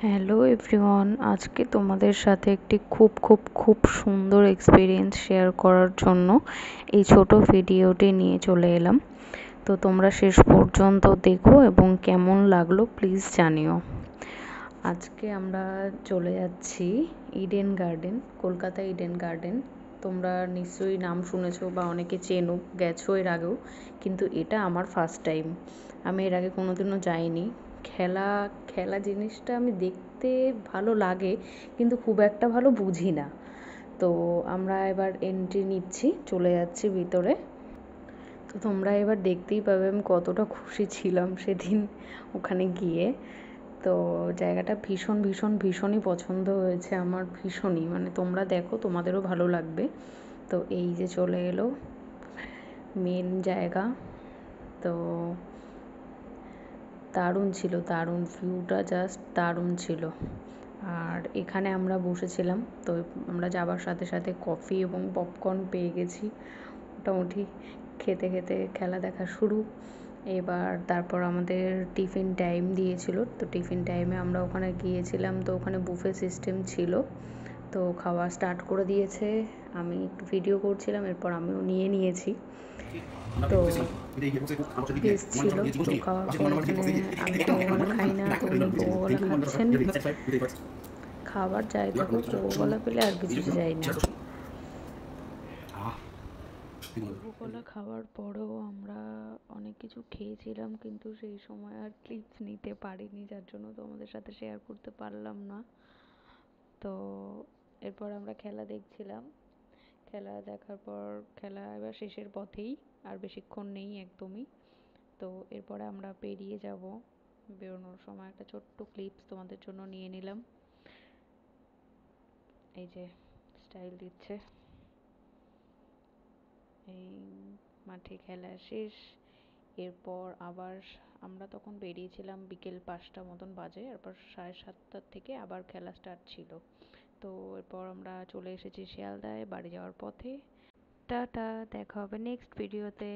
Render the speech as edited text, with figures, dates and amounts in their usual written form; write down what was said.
Hello everyone, আজকে তোমাদের সাথে একটি খুব সুন্দর এক্সপিরিয়েন্স শেয়ার করার জন্য এই ছোট ভিডিওটি নিয়ে চলে এলাম। তো তোমরা শেষ পর্যন্ত দেখো এবং কেমন লাগলো প্লিজ জানিও। আজকে আমরা চলে যাচ্ছি Eden garden, Kolkata Eden garden. তোমরা নিশ্চয়ই নাম শুনেছো বা অনেকে চেনো, গেছো এর আগেও, কিন্তু এটা আমার ফার্স্ট টাইম। আমি এর আগে কোনোদিনও যাইনি। খেলা খেলা জিনিসটা আমি দেখতে ভালো লাগে, কিন্তু খুব একটা ভালো বুঝি না। তো আমরা এবার এন্ট্রি নিচ্ছি, চলে যাচ্ছি ভিতরে। তো তোমরা এবার দেখতেই পাবে আমি কতটা খুশি ছিলাম সেদিন ওখানে গিয়ে। তো জায়গাটা ভীষণই পছন্দ হয়েছে আমার, ভীষণই, মানে তোমরা দেখো তোমাদেরও ভালো লাগবে। তো এই যে চলে এলো মেন জায়গা। তো দারুণ ছিল, দারুণ ভিউটা, জাস্ট দারুণ ছিল। আর এখানে আমরা বসেছিলাম। তো আমরা যাবার সাথে সাথে কফি এবং পপকর্ন পেয়ে গেছি। মোটামুটি খেতে খেতে খেলা দেখা শুরু। এবার তারপর আমাদের টিফিন টাইম দিয়েছিল। তো টিফিন টাইমে আমরা ওখানে গিয়েছিলাম। তো ওখানে বুফে সিস্টেম ছিল। তো খাওয়া স্টার্ট করে দিয়েছে। আমি একটু ভিডিও করছিলাম, এরপর আমিও নিয়ে নিয়েছি। তো বেশ ছিল। তো খাওয়ার পর এখানে আমি কোকোকোলা খাই না, তো উনি কোকোকোলা খাচ্ছেন। খাবার যাই থাকুক, কোকোকোলা পেলে আর কিছু চাই না। কোকোকোলা খাওয়ার পরেও আমরা অনেক কিছু খেয়েছিলাম, কিন্তু সেই সময় আর ক্লিপস নিতে পারিনি, যার জন্য তোমাদের সাথে শেয়ার করতে পারলাম না। তো এরপর আমরা খেলা দেখছিলাম। খেলা দেখার পর খেলা এবার শেষের পথেই, আর বেশিক্ষণ নেই একদমই। তো এরপরে আমরা বেরিয়ে যাব। বেরোনোর সময় একটা ছোট্ট ক্লিপস তোমাদের জন্য নিয়ে নিলাম। এই যে স্টাইল দিচ্ছে। এই মাঠে খেলা শেষ। এরপর আবার আমরা তখন বেরিয়েছিলাম বিকেল 5টা মতন বাজে, এরপর 7:30 থেকে আবার খেলা স্টার্ট ছিল। তো এরপর আমরা চলে এসেছি শিয়ালদায় বাড়ি যাওয়ার পথে। টাটা, দেখা হবে নেক্সট ভিডিওতে।